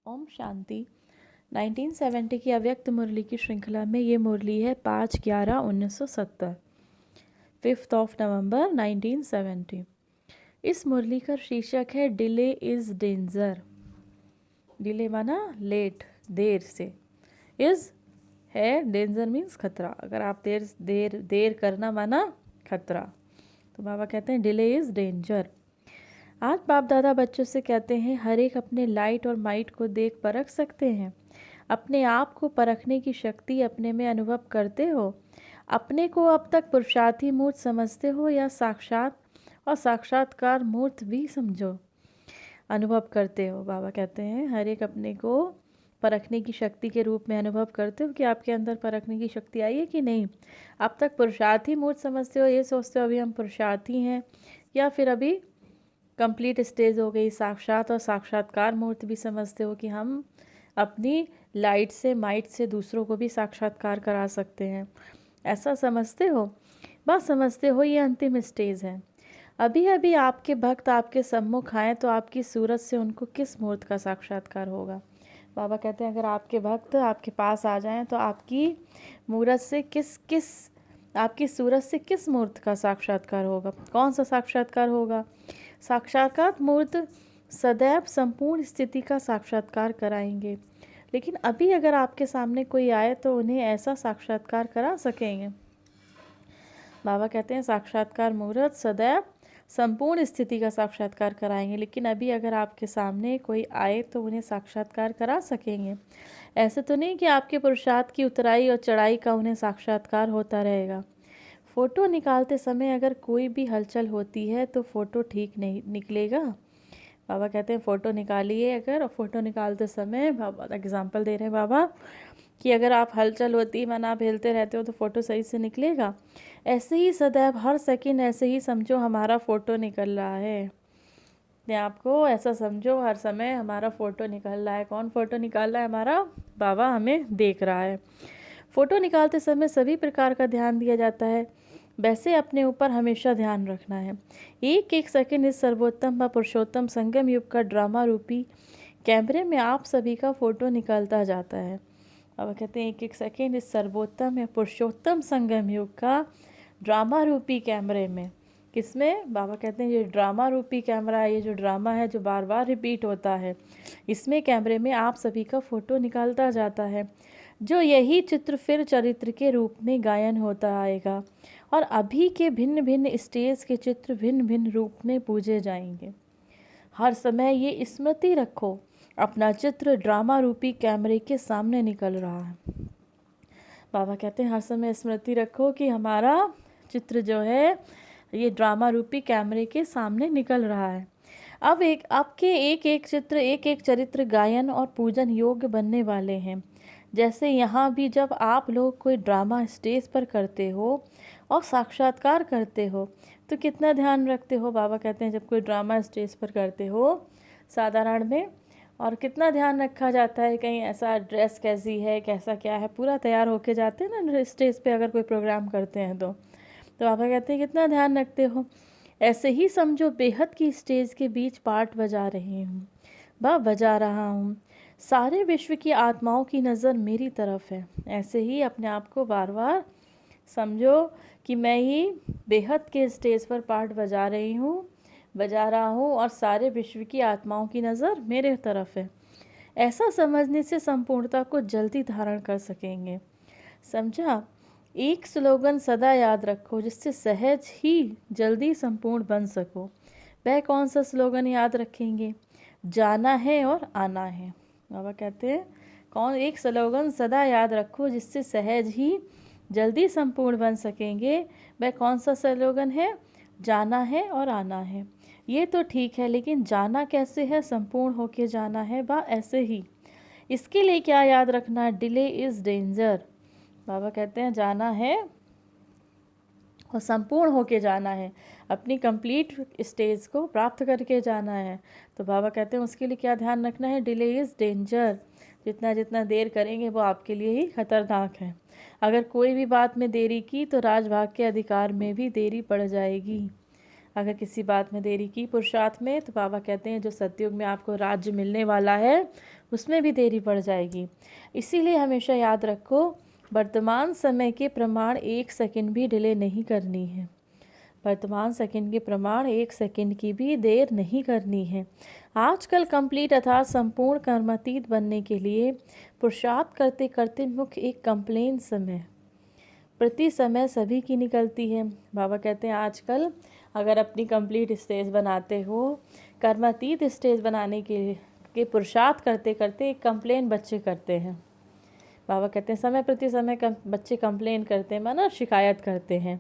ओम शांति। 1970 की अव्यक्त मुरली की श्रृंखला में ये मुरली है 5/11/1970, 5 नवंबर 1970। इस मुरली का शीर्षक है डिले इज़ डेंजर। डिले माना लेट, देर से। इज़ है, डेंजर मीन्स खतरा। अगर आप देर देर देर करना माना खतरा। तो बाबा कहते हैं डिले इज़ डेंजर। आज बाप दादा बच्चों से कहते हैं हर एक अपने लाइट और माइट को देख परख सकते हैं। अपने आप को परखने की शक्ति अपने में अनुभव करते हो। अपने को अब तक पुरुषार्थी मूर्त समझते हो या साक्षात और साक्षात्कार मूर्त भी समझो, अनुभव करते हो। बाबा कहते हैं हर एक अपने को परखने की शक्ति के रूप में अनुभव करते हो कि आपके अंदर परखने की शक्ति आई है कि नहीं। अब तक पुरुषार्थी मूर्त समझते हो, ये सोचते हो अभी हम पुरुषार्थी हैं, या फिर अभी कंप्लीट स्टेज हो गई साक्षात और साक्षात्कार मूर्त भी समझते हो कि हम अपनी लाइट से माइट से दूसरों को भी साक्षात्कार करा सकते हैं। ऐसा समझते हो? बस समझते हो ये अंतिम स्टेज है। अभी अभी आपके भक्त आपके सम्मुख आए तो आपकी सूरत से उनको किस मूर्त का साक्षात्कार होगा? बाबा कहते हैं अगर आपके भक्त आपके पास आ जाएं तो आपकी मूरत से आपकी सूरत से किस मूर्त का साक्षात्कार होगा? कौन सा साक्षात्कार होगा? साक्षात्कार मूर्त सदैव संपूर्ण स्थिति का साक्षात्कार कराएंगे। लेकिन अभी अगर आपके सामने कोई आए तो उन्हें ऐसा साक्षात्कार करा सकेंगे? बाबा कहते हैं साक्षात्कार मूर्त सदैव संपूर्ण स्थिति का साक्षात्कार कराएंगे, लेकिन अभी अगर आपके सामने कोई आए तो उन्हें साक्षात्कार करा सकेंगे। ऐसे तो नहीं कि आपके पुरुषार्थ की उतराई और चढ़ाई का उन्हें साक्षात्कार होता रहेगा। फ़ोटो निकालते समय अगर कोई भी हलचल होती है तो फ़ोटो ठीक नहीं निकलेगा। बाबा कहते हैं फ़ोटो निकालिए अगर, और फ़ोटो निकालते समय बाबा एग्जांपल दे रहे हैं बाबा कि अगर आप हलचल होती मन आप हिलते रहते हो तो फ़ोटो सही से निकलेगा। ऐसे ही सदैव हर सेकंड ऐसे ही समझो हमारा फ़ोटो निकल रहा है। अपने आपको ऐसा समझो हर समय हमारा फ़ोटो निकल रहा है। कौन फ़ोटो निकाल रहा है? हमारा बाबा हमें देख रहा है। फ़ोटो निकालते समय सभी प्रकार का ध्यान दिया जाता है, वैसे अपने ऊपर हमेशा ध्यान रखना है। एक एक सेकंड इस सर्वोत्तम व पुरुषोत्तम संगम युग का ड्रामा रूपी कैमरे में आप सभी का फ़ोटो निकलता जाता है। अब कहते हैं एक एक सेकंड इस सर्वोत्तम या पुरुषोत्तम संगम युग का ड्रामा रूपी कैमरे में, किसमें? बाबा कहते हैं ये ड्रामा रूपी कैमरा है, ये जो ड्रामा है जो बार बार रिपीट होता है, इसमें कैमरे में आप सभी का फ़ोटो निकालता जाता है। जो यही चित्र फिर चरित्र के रूप में गायन होता आएगा और अभी के भिन्न भिन्न स्टेज के चित्र भिन्न भिन्न रूप में पूजे जाएंगे। हर समय ये स्मृति रखो अपना चित्र ड्रामा रूपी कैमरे के सामने निकल रहा है। बाबा कहते हैं हर समय स्मृति रखो कि हमारा चित्र जो है ये ड्रामा रूपी कैमरे के सामने निकल रहा है। अब आपके एक एक चित्र एक एक चरित्र गायन और पूजन योग्य बनने वाले हैं। जैसे यहाँ भी जब आप लोग कोई ड्रामा स्टेज पर करते हो और साक्षात्कार करते हो तो कितना ध्यान रखते हो? बाबा कहते हैं जब कोई ड्रामा स्टेज पर करते हो साधारण में, और कितना ध्यान रखा जाता है, कहीं ऐसा ड्रेस कैसी है कैसा क्या है, पूरा तैयार होके जाते हैं ना स्टेज पे अगर कोई प्रोग्राम करते हैं तो बाबा कहते हैं कितना ध्यान रखते हो। ऐसे ही समझो बेहद की स्टेज के बीच पार्ट बजा रही हूँ, बजा रहा हूँ। सारे विश्व की आत्माओं की नज़र मेरी तरफ है। ऐसे ही अपने आप को बार बार समझो कि मैं ही बेहद के स्टेज पर पार्ट बजा रहा हूँ और सारे विश्व की आत्माओं की नज़र मेरे तरफ है। ऐसा समझने से संपूर्णता को जल्दी धारण कर सकेंगे। समझा? एक स्लोगन सदा याद रखो जिससे सहज ही जल्दी संपूर्ण बन सको। वह कौन सा स्लोगन याद रखेंगे? जाना है और आना है। बाबा कहते हैं कौन एक स्लोगन सदा याद रखो जिससे सहज ही जल्दी संपूर्ण बन सकेंगे। वह कौन सा स्लोगन है? जाना है और आना है। ये तो ठीक है, लेकिन जाना कैसे है? संपूर्ण होके जाना है, बा ऐसे ही। इसके लिए क्या याद रखना? Delay is danger. बाबा कहते हैं जाना है और संपूर्ण होके जाना है, अपनी कंप्लीट स्टेज को प्राप्त करके जाना है। तो बाबा कहते हैं उसके लिए क्या ध्यान रखना है? Delay is danger. जितना जितना देर करेंगे वो आपके लिए ही खतरनाक है। अगर कोई भी बात में देरी की तो राजभाग के अधिकार में भी देरी पड़ जाएगी। अगर किसी बात में देरी की पुरुषार्थ में, तो बाबा कहते हैं जो सतयुग में आपको राज्य मिलने वाला है उसमें भी देरी पड़ जाएगी। इसीलिए हमेशा याद रखो, वर्तमान समय के प्रमाण 1 सेकंड भी डिले नहीं करनी है। वर्तमान सेकंड के प्रमाण 1 सेकंड की भी देर नहीं करनी है। आजकल कंप्लीट अर्थात संपूर्ण कर्मातीत बनने के लिए पुरुषार्थ करते करते मुख्य एक कंप्लेन समय प्रति समय सभी की निकलती है। बाबा कहते हैं आजकल अगर अपनी कंप्लीट स्टेज बनाते हो, कर्मातीत स्टेज बनाने के पुरुषार्थ करते करते एक कंप्लेन बच्चे करते हैं। बाबा कहते हैं समय प्रति समय बच्चे कंप्लेन करते हैं, माना शिकायत करते हैं,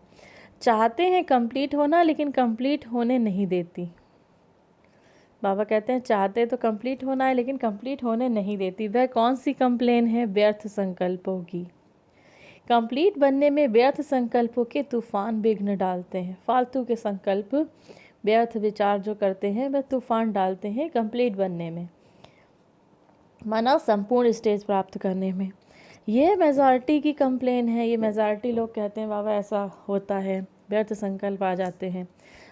चाहते हैं कंप्लीट होना लेकिन कंप्लीट होने नहीं देती। बाबा कहते हैं चाहते तो कंप्लीट होना है लेकिन कंप्लीट होने नहीं देती। वह कौन सी कंप्लेन है? व्यर्थ संकल्पों की। कंप्लीट बनने में व्यर्थ संकल्पों के तूफान विघ्न डालते हैं। फालतू के संकल्प, व्यर्थ विचार जो करते हैं वह तूफान डालते हैं कंप्लीट बनने में, माना संपूर्ण स्टेज प्राप्त करने में। यह मेजॉरिटी की कंप्लेन है। ये मेजॉरिटी लोग कहते हैं बाबा ऐसा होता है, व्यर्थ संकल्प आ जाते हैं।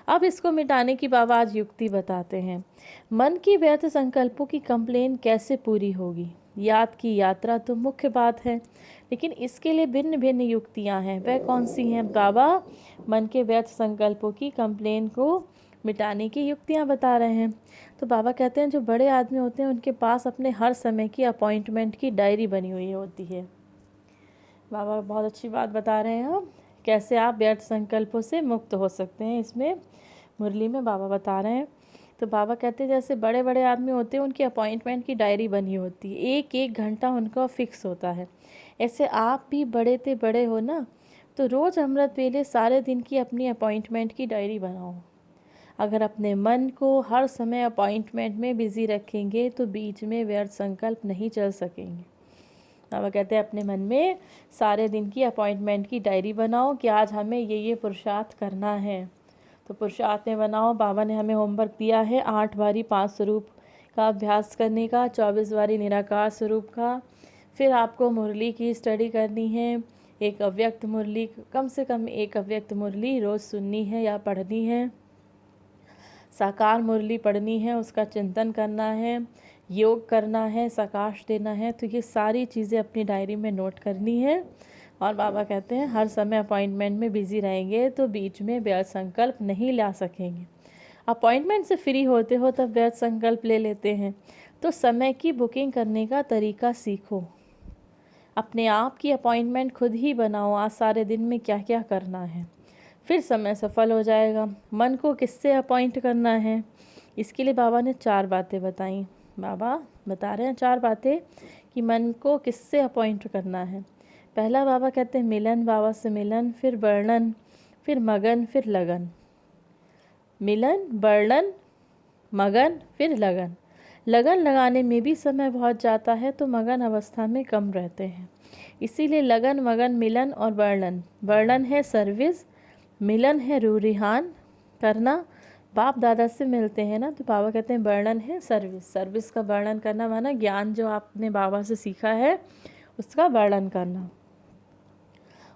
अब इसको मिटाने की बाबा आज युक्ति बताते हैं। मन की व्यर्थ संकल्पों की कंप्लेन कैसे पूरी होगी? याद की यात्रा तो मुख्य बात है, लेकिन इसके लिए भिन्न भिन्न युक्तियां हैं। वह कौन सी हैं? बाबा मन के व्यर्थ संकल्पों की कंप्लेन को मिटाने की युक्तियां बता रहे हैं। तो बाबा कहते हैं जो बड़े आदमी होते हैं उनके पास अपने हर समय की अपॉइंटमेंट की डायरी बनी हुई होती है। बाबा बहुत अच्छी बात बता रहे हैं कैसे आप व्यर्थ संकल्पों से मुक्त हो सकते हैं। इसमें मुरली में बाबा बता रहे हैं। तो बाबा कहते हैं जैसे बड़े बड़े आदमी होते हैं उनकी अपॉइंटमेंट की डायरी बनी होती है, एक एक घंटा उनका फिक्स होता है। ऐसे आप भी बड़े ते बड़े हो ना, तो रोज़ अमृत वेले सारे दिन की अपनी अपॉइंटमेंट की डायरी बनाओ। अगर अपने मन को हर समय अपॉइंटमेंट में बिजी रखेंगे तो बीच में व्यर्थ संकल्प नहीं चल सकेंगे। बाबा कहते हैं अपने मन में सारे दिन की अपॉइंटमेंट की डायरी बनाओ कि आज हमें ये पुरुषार्थ करना है। तो पुरुषार्थ में बनाओ। बाबा ने हमें होमवर्क दिया है 8 बारी 5 स्वरूप का अभ्यास करने का, 24 बारी निराकार स्वरूप का। फिर आपको मुरली की स्टडी करनी है। एक अव्यक्त मुरली, कम से कम एक अव्यक्त मुरली रोज़ सुननी है या पढ़नी है। साकार मुरली पढ़नी है, उसका चिंतन करना है, योग करना है, सकाश देना है। तो ये सारी चीज़ें अपनी डायरी में नोट करनी है। और बाबा कहते हैं हर समय अपॉइंटमेंट में बिजी रहेंगे तो बीच में व्यर्थ संकल्प नहीं ला सकेंगे। अपॉइंटमेंट से फ्री होते हो तब व्यर्थ संकल्प ले लेते हैं। तो समय की बुकिंग करने का तरीका सीखो। अपने आप की अपॉइंटमेंट खुद ही बनाओ, आज सारे दिन में क्या क्या करना है, फिर समय सफल हो जाएगा। मन को किससे अपॉइंट करना है, इसके लिए बाबा ने 4 बातें बताई। बाबा बता रहे हैं 4 बातें कि मन को किससे अपॉइंट करना है। पहला बाबा कहते हैं मिलन, बाबा से मिलन, फिर वर्णन, फिर मगन, फिर लगन। मिलन, वर्णन, मगन, फिर लगन। लगन लगाने में भी समय बहुत जाता है तो मगन अवस्था में कम रहते हैं। इसीलिए लगन, मगन, मिलन और वर्णन। वर्णन है सर्विस, मिलन है रूरिहान करना, बाप दादा से मिलते हैं ना, तो बाबा कहते हैं वर्णन है सर्विस। सर्विस का वर्णन करना माना ज्ञान जो आपने बाबा से सीखा है उसका वर्णन करना,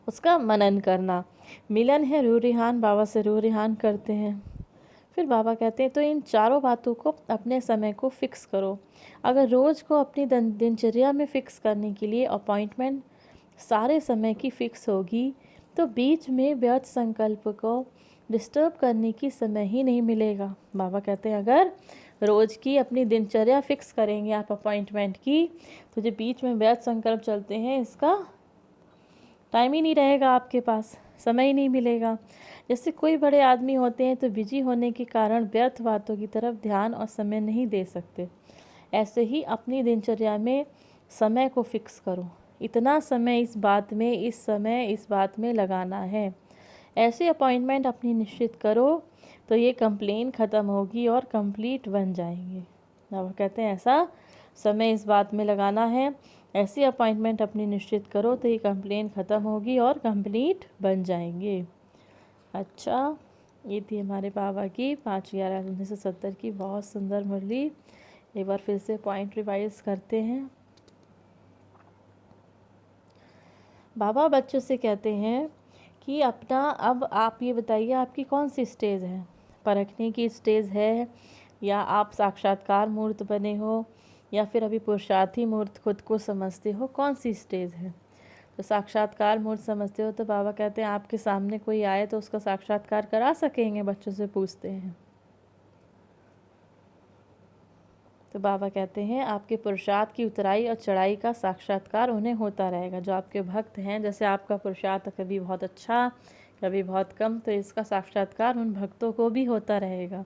उसका मनन करना। मिलन है रूरिहान, बाबा से रूरिहान करते हैं। फिर बाबा कहते हैं तो इन 4 बातों को अपने समय को फिक्स करो। अगर रोज़ को अपनी दिनचर्या में फ़िक्स करने के लिए अपॉइंटमेंट सारे समय की फ़िक्स होगी तो बीच में व्यर्थ संकल्प को डिस्टर्ब करने की समय ही नहीं मिलेगा। बाबा कहते हैं अगर रोज़ की अपनी दिनचर्या फ़िक्स करेंगे आप अपॉइंटमेंट की, तो जो बीच में व्यर्थ संकल्प चलते हैं इसका टाइम ही नहीं रहेगा, आपके पास समय ही नहीं मिलेगा। जैसे कोई बड़े आदमी होते हैं तो बिजी होने के कारण व्यर्थ बातों की तरफ ध्यान और समय नहीं दे सकते। ऐसे ही अपनी दिनचर्या में समय को फिक्स करो, इतना समय इस बात में, इस समय इस बात में लगाना है। ऐसे अपॉइंटमेंट अपनी निश्चित करो तो ये कंप्लेन ख़त्म होगी और कंप्लीट बन जाएंगे। अब कहते हैं ऐसा समय इस बात में लगाना है, ऐसी अपॉइंटमेंट अपनी निश्चित करो तो ये कंप्लेन ख़त्म होगी और कंप्लीट बन जाएंगे। अच्छा, ये थी हमारे बाबा की 5/11/1970 की बहुत सुंदर मुरली। एक बार फिर से पॉइंट रिवाइज करते हैं। बाबा बच्चों से कहते हैं कि अपना, अब आप ये बताइए आपकी कौन सी स्टेज है, परखने की स्टेज है या आप साक्षात्कार मूर्त बने हो या फिर अभी पुरुषार्थी मूर्त खुद को समझते हो, कौन सी स्टेज है? तो साक्षात्कार मूर्त समझते हो तो बाबा कहते हैं आपके सामने कोई आए तो उसका साक्षात्कार करा सकेंगे, बच्चों से पूछते हैं। तो बाबा कहते हैं आपके पुरुषार्थ की उतराई और चढ़ाई का साक्षात्कार उन्हें होता रहेगा। जो आपके भक्त हैं, जैसे आपका पुरुषार्थ कभी बहुत अच्छा कभी बहुत कम, तो इसका साक्षात्कार उन भक्तों को भी होता रहेगा।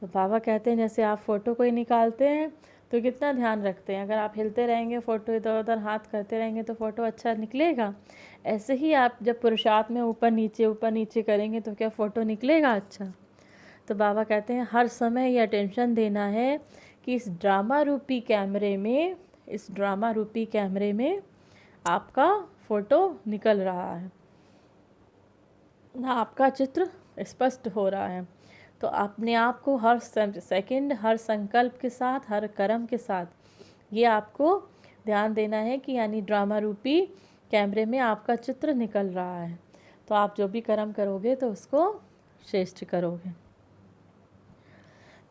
तो बाबा कहते हैं जैसे आप फ़ोटो कोई निकालते हैं तो कितना ध्यान रखते हैं, अगर आप हिलते रहेंगे, फ़ोटो इधर उधर हाथ करते रहेंगे तो फ़ोटो अच्छा निकलेगा। ऐसे ही आप जब पुरुषार्थ में ऊपर नीचे करेंगे तो क्या फ़ोटो निकलेगा अच्छा? तो बाबा कहते हैं हर समय ये अटेंशन देना है कि इस ड्रामा रूपी कैमरे में आपका फ़ोटो निकल रहा है, ना आपका चित्र स्पष्ट हो रहा है। तो अपने आप को हर सेकंड, हर संकल्प के साथ, हर कर्म के साथ ये आपको ध्यान देना है कि यानी ड्रामा रूपी कैमरे में आपका चित्र निकल रहा है। तो आप जो भी कर्म करोगे तो उसको श्रेष्ठ करोगे।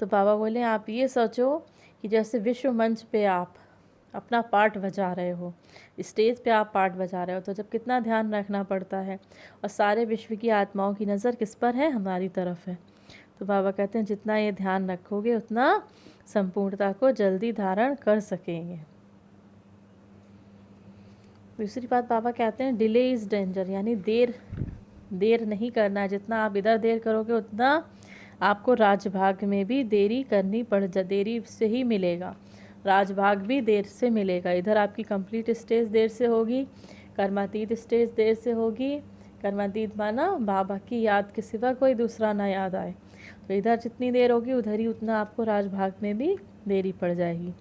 तो बाबा बोले आप ये सोचो कि जैसे विश्व मंच पे आप अपना पार्ट बजा रहे हो, स्टेज पे आप पार्ट बजा रहे हो, तो जब कितना ध्यान रखना पड़ता है, और सारे विश्व की आत्माओं की नज़र किस पर है? हमारी तरफ है। तो बाबा कहते हैं जितना ये ध्यान रखोगे उतना संपूर्णता को जल्दी धारण कर सकेंगे। दूसरी बात बाबा कहते हैं डिले इज़ डेंजर, यानी देर नहीं करना है। जितना आप इधर देर करोगे उतना आपको राजभाग में भी देरी से ही मिलेगा, राजभाग भी देर से मिलेगा। इधर आपकी कंप्लीट स्टेज देर से होगी, कर्मातीत स्टेज देर से होगी। कर्मातीत माना बाबा की याद के सिवा कोई दूसरा ना याद आए। तो इधर जितनी देर होगी उधर ही उतना आपको राजभाग में भी देरी पड़ जाएगी।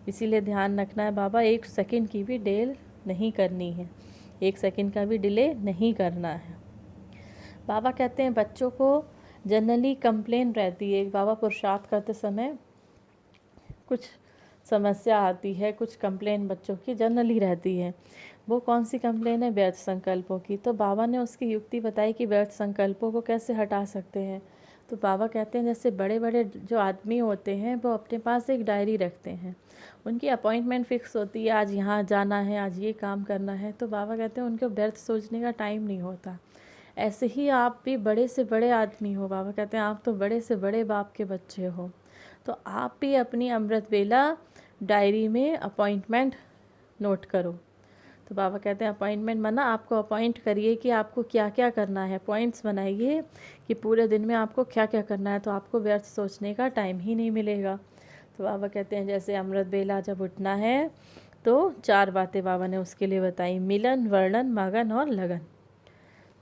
इसीलिए ध्यान रखना है बाबा 1 सेकंड की भी देर नहीं करनी है, 1 सेकंड का भी डिले नहीं करना है। बाबा कहते हैं बच्चों को जनरली कंप्लेन रहती है, बाबा पुरुषार्थ करते समय कुछ समस्या आती है, कुछ कंप्लेन बच्चों की जनरली रहती है। वो कौन सी कंप्लेन है? व्यर्थ संकल्पों की। तो बाबा ने उसकी युक्ति बताई कि व्यर्थ संकल्पों को कैसे हटा सकते हैं। तो बाबा कहते हैं जैसे बड़े बड़े जो आदमी होते हैं वो अपने पास एक डायरी रखते हैं, उनकी अपॉइंटमेंट फिक्स होती है, आज यहाँ जाना है, आज ये काम करना है। तो बाबा कहते हैं उनको व्यर्थ सोचने का टाइम नहीं होता। ऐसे ही आप भी बड़े से बड़े आदमी हो, बाबा कहते हैं आप तो बड़े से बड़े बाप के बच्चे हो, तो आप भी अपनी अमृत बेला डायरी में अपॉइंटमेंट नोट करो। तो बाबा कहते हैं अपॉइंटमेंट माना आपको अपॉइंट करिए कि आपको क्या क्या करना है, पॉइंट्स बनाइए कि पूरे दिन में आपको क्या क्या करना है, तो आपको व्यर्थ सोचने का टाइम ही नहीं मिलेगा। तो बाबा कहते हैं जैसे अमृत बेला जब उठना है तो 4 बातें बाबा ने उसके लिए बताई, मिलन, वर्णन, मगन और लगन।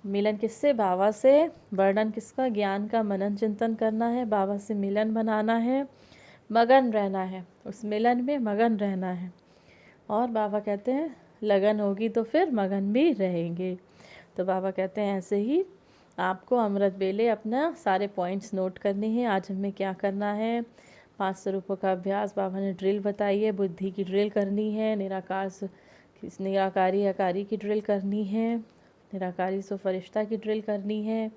मिलन किससे? बाबा से। वर्णन किसका? ज्ञान का मनन चिंतन करना है, बाबा से मिलन बनाना है, मगन रहना है, उस मिलन में मगन रहना है। और बाबा कहते हैं लगन होगी तो फिर मगन भी रहेंगे। तो बाबा कहते हैं ऐसे ही आपको अमृत बेले अपना सारे पॉइंट्स नोट करने हैं, आज हमें क्या करना है। 5 स्वरूपों का अभ्यास बाबा ने ड्रिल बताई है, बुद्धि की ड्रिल करनी है, निराकारी आकारी की ड्रिल करनी है, निराकारी सो फरिश्ता की ड्रिल करनी है,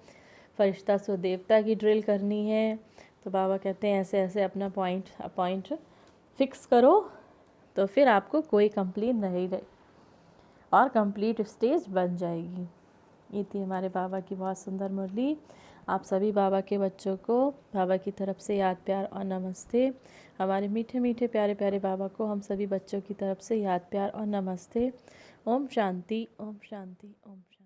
फरिश्ता सो देवता की ड्रिल करनी है। तो बाबा कहते हैं ऐसे ऐसे अपना पॉइंट फिक्स करो तो फिर आपको कोई कंप्लेन नहीं रहे और कंप्लीट स्टेज बन जाएगी। ये थी हमारे बाबा की बहुत सुंदर मुरली। आप सभी बाबा के बच्चों को बाबा की तरफ से याद प्यार और नमस्ते। हमारे मीठे मीठे प्यारे प्यारे बाबा को हम सभी बच्चों की तरफ से याद प्यार और नमस्ते। ओम शांति, ओम शांति, ओम शांति।